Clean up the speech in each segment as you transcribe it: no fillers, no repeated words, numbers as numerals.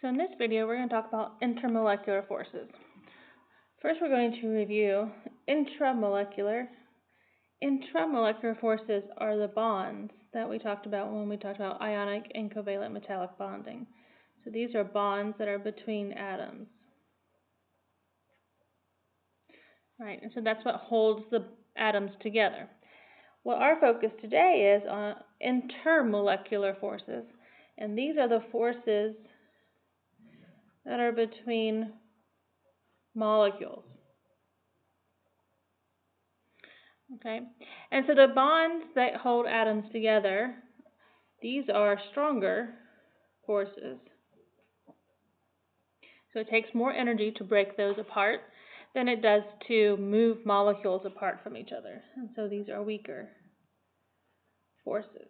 So in this video, we're going to talk about intermolecular forces. First, we're going to review intramolecular. Intramolecular forces are the bonds that we talked about when we talked about ionic and covalent metallic bonding. So these are bonds that are between atoms. Right, and so that's what holds the atoms together. Well, our focus today is on intermolecular forces, and these are the forces that are between molecules. Okay, and so the bonds that hold atoms together, these are stronger forces. So it takes more energy to break those apart than it does to move molecules apart from each other. And so these are weaker forces.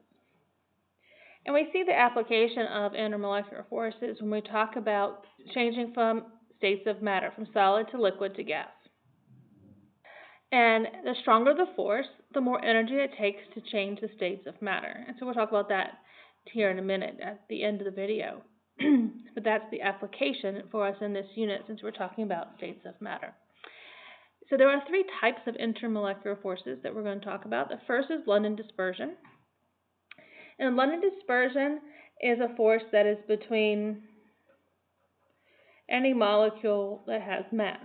And we see the application of intermolecular forces when we talk about changing from states of matter, from solid to liquid to gas. And the stronger the force, the more energy it takes to change the states of matter. And so we'll talk about that here in a minute at the end of the video. But that's the application for us in this unit since we're talking about states of matter. So there are three types of intermolecular forces that we're going to talk about. The first is London dispersion. And London dispersion is a force that is between any molecule that has mass.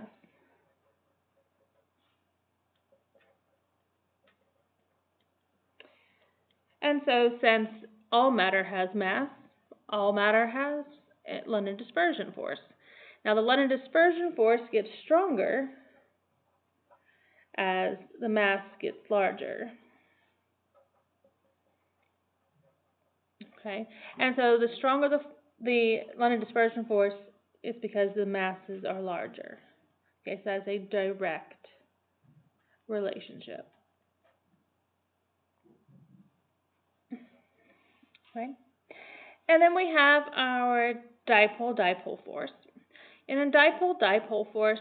And so since all matter has mass, all matter has a London dispersion force. Now the London dispersion force gets stronger as the mass gets larger. Okay, and so the stronger the London dispersion force is because the masses are larger. Okay, so that's a direct relationship. Okay, and then we have our dipole-dipole force. In a dipole-dipole force,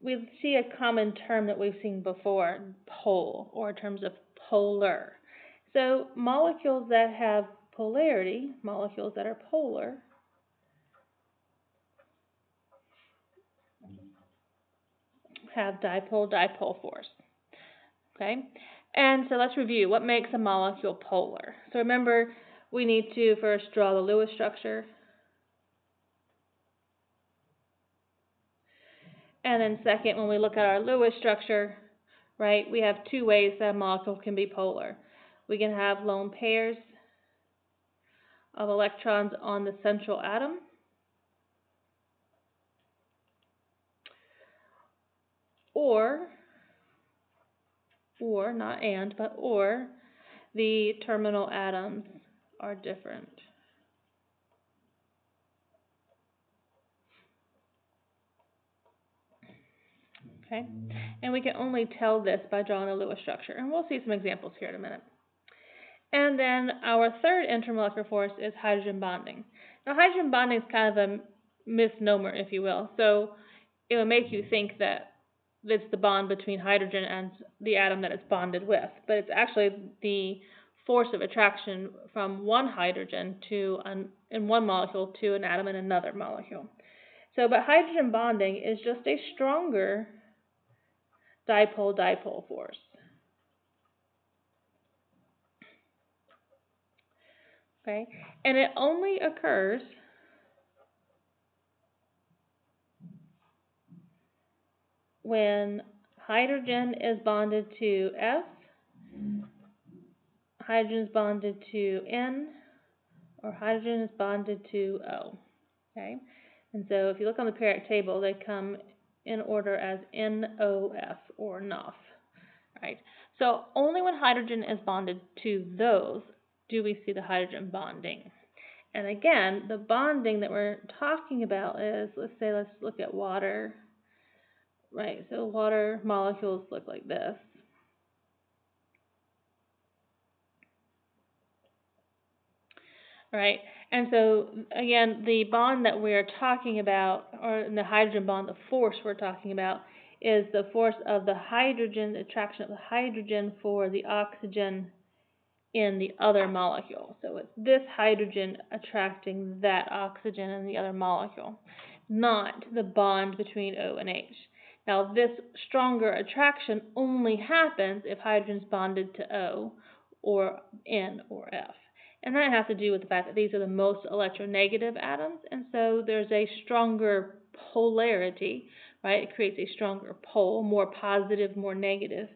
we see a common term that we've seen before, pole, or in terms of polar. So molecules that have polarity, molecules that are polar, have dipole-dipole force. Okay, and so let's review what makes a molecule polar. So remember, we need to first draw the Lewis structure, and then second, when we look at our Lewis structure, right, we have two ways that a molecule can be polar. We can have lone pairs of electrons on the central atom, or not and, but or the terminal atoms are different. Okay, and we can only tell this by drawing a Lewis structure, and we'll see some examples here in a minute. And then our third intermolecular force is hydrogen bonding. Now, hydrogen bonding is kind of a misnomer, if you will. So it will make you think that it's the bond between hydrogen and the atom that it's bonded with, but it's actually the force of attraction from one hydrogen in one molecule to an atom in another molecule. So, but hydrogen bonding is just a stronger dipole-dipole force. Okay, and it only occurs when hydrogen is bonded to S, hydrogen is bonded to N, or hydrogen is bonded to O. Okay, and so if you look on the periodic table, they come in order as NOF or NOF. Right, so only when hydrogen is bonded to those do we see the hydrogen bonding. And again, the bonding that we're talking about is, let's look at water. Right, so water molecules look like this. Right, and so again, the bond that we're talking about, or the hydrogen bond, the force we're talking about, is the force of the hydrogen, the attraction of the hydrogen for the oxygen in the other molecule. So it's this hydrogen attracting that oxygen in the other molecule, not the bond between O and H. Now, this stronger attraction only happens if hydrogen's bonded to O or N or F. And that has to do with the fact that these are the most electronegative atoms, and so there's a stronger polarity, right? It creates a stronger pole, more positive, more negative,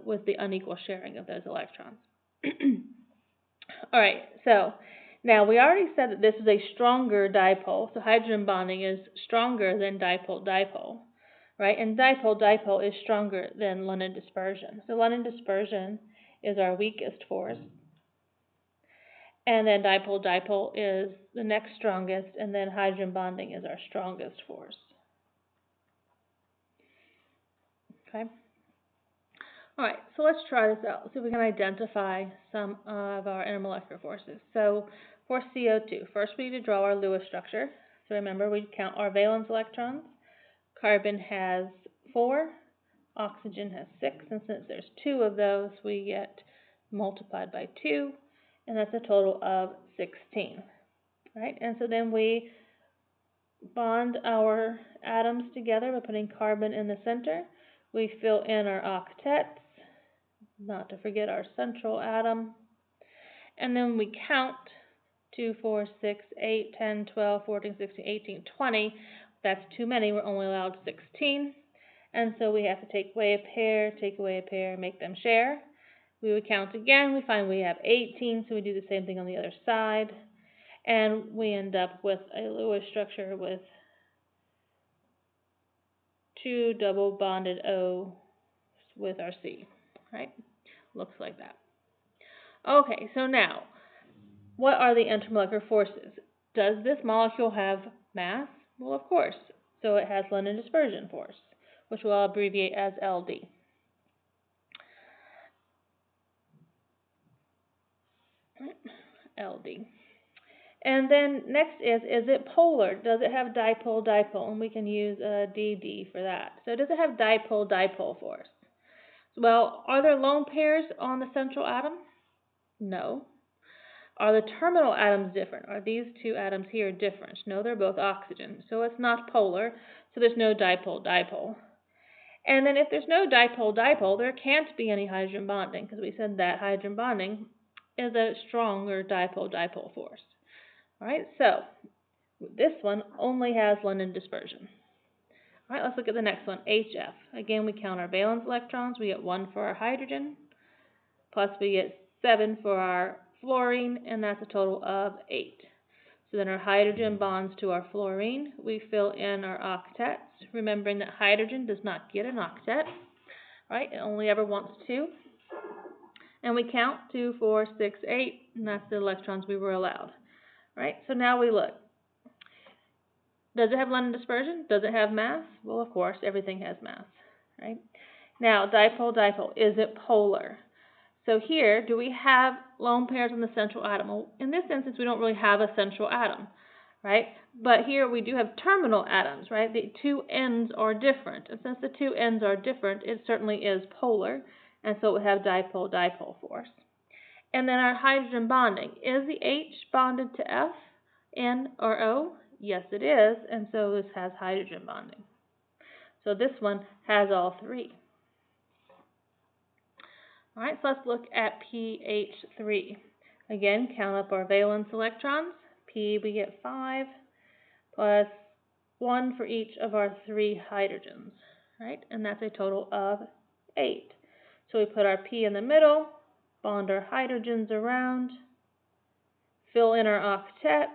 with the unequal sharing of those electrons. All right, so now we already said that this is a stronger dipole, so hydrogen bonding is stronger than dipole-dipole, right? And dipole-dipole is stronger than London dispersion. So London dispersion is our weakest force, and then dipole-dipole is the next strongest, and then hydrogen bonding is our strongest force. Okay? All right, so let's try this out. See if we can identify some of our intermolecular forces. So for CO2, first we need to draw our Lewis structure. So remember, we count our valence electrons. Carbon has 4, oxygen has 6, and since there's 2 of those, we get multiplied by 2, and that's a total of 16. Right? And so then we bond our atoms together by putting carbon in the center. We fill in our octets, not to forget our central atom, and then we count 2, 4, 6, 8, 10, 12, 14, 16, 18, 20. That's too many. We're only allowed 16. And so we have to take away a pair, take away a pair, make them share. We would count again. We find we have 18, so we do the same thing on the other side. And we end up with a Lewis structure with 2 double bonded O with our C, right? Looks like that. Okay, so now, what are the intermolecular forces? Does this molecule have mass? Well, of course. So it has London dispersion force, which we'll abbreviate as LD. LD. And then next is it polar? Does it have dipole-dipole? And we can use DD for that. So does it have dipole-dipole force? Well, are there lone pairs on the central atom? No. Are the terminal atoms different? Are these 2 atoms here different? No, they're both oxygen. So it's not polar, so there's no dipole-dipole. And then if there's no dipole-dipole, there can't be any hydrogen bonding, because we said that hydrogen bonding is a stronger dipole-dipole force. All right, so this one only has London dispersion. All right, let's look at the next one, HF. Again, we count our valence electrons. We get 1 for our hydrogen, plus we get 7 for our fluorine, and that's a total of 8. So then our hydrogen bonds to our fluorine. We fill in our octets, remembering that hydrogen does not get an octet, right? It only ever wants 2. And we count 2, 4, 6, 8, and that's the electrons we were allowed, right? So now we look. Does it have London dispersion? Does it have mass? Well, of course, everything has mass, right? Now, dipole-dipole, is it polar? So here, do we have lone pairs on the central atom? Well, in this instance, we don't really have a central atom, right? But here we do have terminal atoms, right? The 2 ends are different. And since the 2 ends are different, it certainly is polar. And so we have dipole-dipole force. And then our hydrogen bonding. Is the H bonded to F, N, or O? Yes, it is. And so this has hydrogen bonding. So this one has all 3. All right, so let's look at pH3. Again, count up our valence electrons. P, we get 5, plus 1 for each of our 3 hydrogens, right? And that's a total of 8. So we put our P in the middle, bond our hydrogens around, fill in our octet.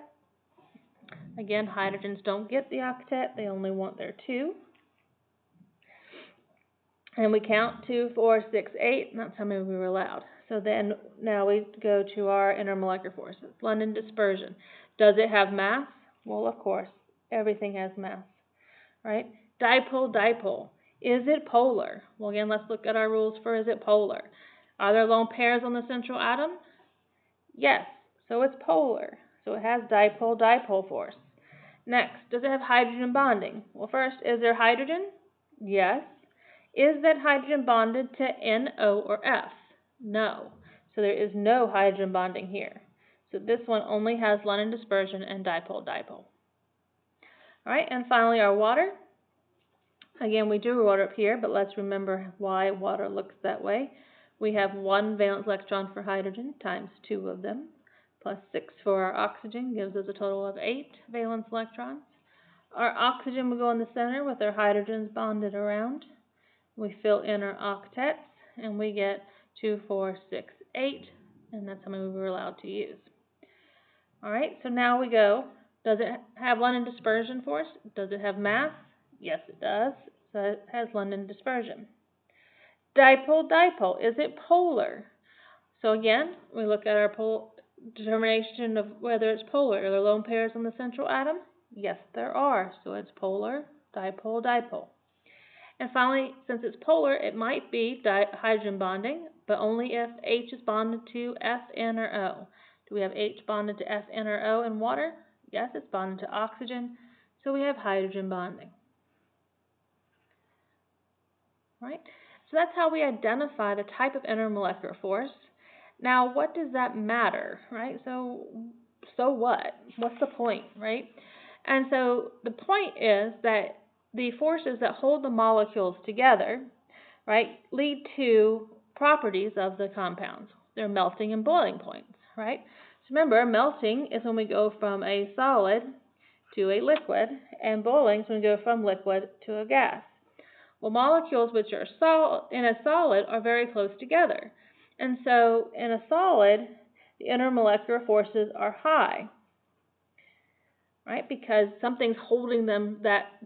Again, hydrogens don't get the octet, they only want their 2. And we count 2, 4, 6, 8, and that's how many we were allowed. So then, now we go to our intermolecular forces. London dispersion. Does it have mass? Well, of course, everything has mass, right? Dipole-dipole. Is it polar? Well, again, let's look at our rules for is it polar. Are there lone pairs on the central atom? Yes, so it's polar. So it has dipole-dipole force. Next, does it have hydrogen bonding? Well, first, is there hydrogen? Yes. Is that hydrogen bonded to NO or F? No. So there is no hydrogen bonding here. So this one only has London dispersion and dipole-dipole. All right, and finally our water. Again, we drew water up here, but let's remember why water looks that way. We have 1 valence electron for hydrogen times 2 of them, plus 6 for our oxygen gives us a total of 8 valence electrons. Our oxygen will go in the center with our hydrogens bonded around. We fill in our octets, and we get 2, 4, 6, 8, and that's how many we were allowed to use. All right, so now we go. Does it have London dispersion force? Does it have mass? Yes, it does. So it has London dispersion. Dipole-dipole, is it polar? So again, we look at our determination of whether it's polar. Are there lone pairs on the central atom? Yes, there are. So it's polar, dipole-dipole. And finally, since it's polar, it might be hydrogen bonding, but only if H is bonded to F, N, or O. Do we have H bonded to F, N, or O in water? Yes, it's bonded to oxygen, so we have hydrogen bonding. Right? So that's how we identify the type of intermolecular force. Now, what does that matter, right? So what? What's the point, right? And so the point is that the forces that hold the molecules together, right, lead to properties of the compounds. They're melting and boiling points, right? So remember, melting is when we go from a solid to a liquid, and boiling is when we go from liquid to a gas. Well, molecules which are in a solid are very close together. And so in a solid, the intermolecular forces are high, right? Because something's holding them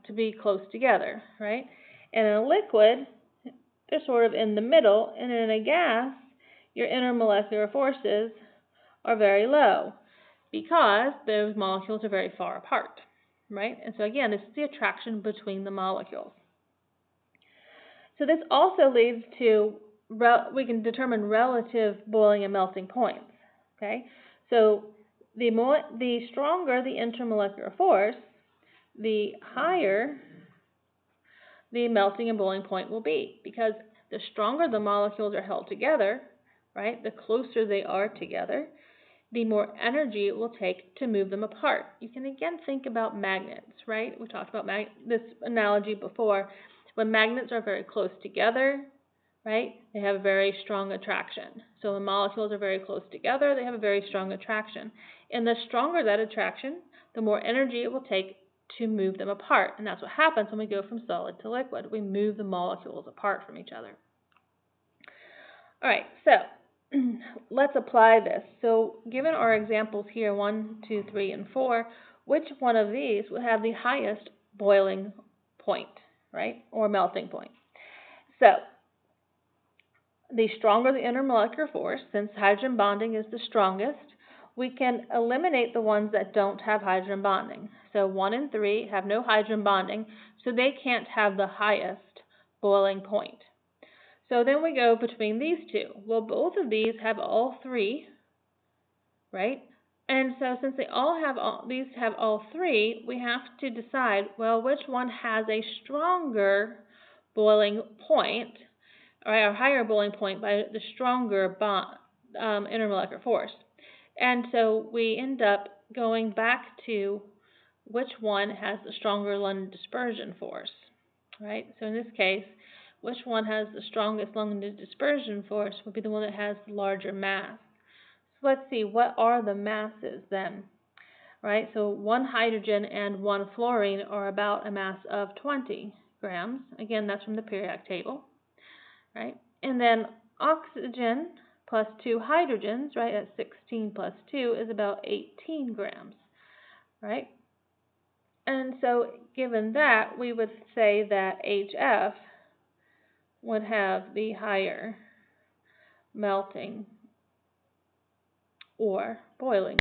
to be close together, right? And in a liquid, they're sort of in the middle, and in a gas, your intermolecular forces are very low because those molecules are very far apart, right? And so again, this is the attraction between the molecules. So this also leads to, we can determine relative boiling and melting points, okay? So the stronger the intermolecular force, the higher the melting and boiling point will be, because the stronger the molecules are held together, right, the closer they are together, the more energy it will take to move them apart. You can again think about magnets, right? We talked about this analogy before. When magnets are very close together, right, they have a very strong attraction. So when molecules are very close together, they have a very strong attraction. And the stronger that attraction, the more energy it will take to move them apart. And that's what happens when we go from solid to liquid. We move the molecules apart from each other. All right, so let's apply this. So given our examples here, 1, 2, 3, and 4, which one of these would have the highest boiling point, right, or melting point? So the stronger the intermolecular force, since hydrogen bonding is the strongest, we can eliminate the ones that don't have hydrogen bonding. So 1 and 3 have no hydrogen bonding, so they can't have the highest boiling point. So then we go between these two. Well, both of these have all 3, right? And so since these have all 3, we have to decide, well, which one has a stronger boiling point, or a higher boiling point by the stronger intermolecular force. And so we end up going back to which one has the stronger London dispersion force, right? So in this case, which one has the strongest London dispersion force would be the one that has the larger mass. So let's see, what are the masses then? Right, so 1 hydrogen and 1 fluorine are about a mass of 20 grams. Again, that's from the periodic table, right? And then oxygen plus 2 hydrogens, right, at 16 plus 2 is about 18 grams, right? And so given that, we would say that HF would have the higher melting or boiling.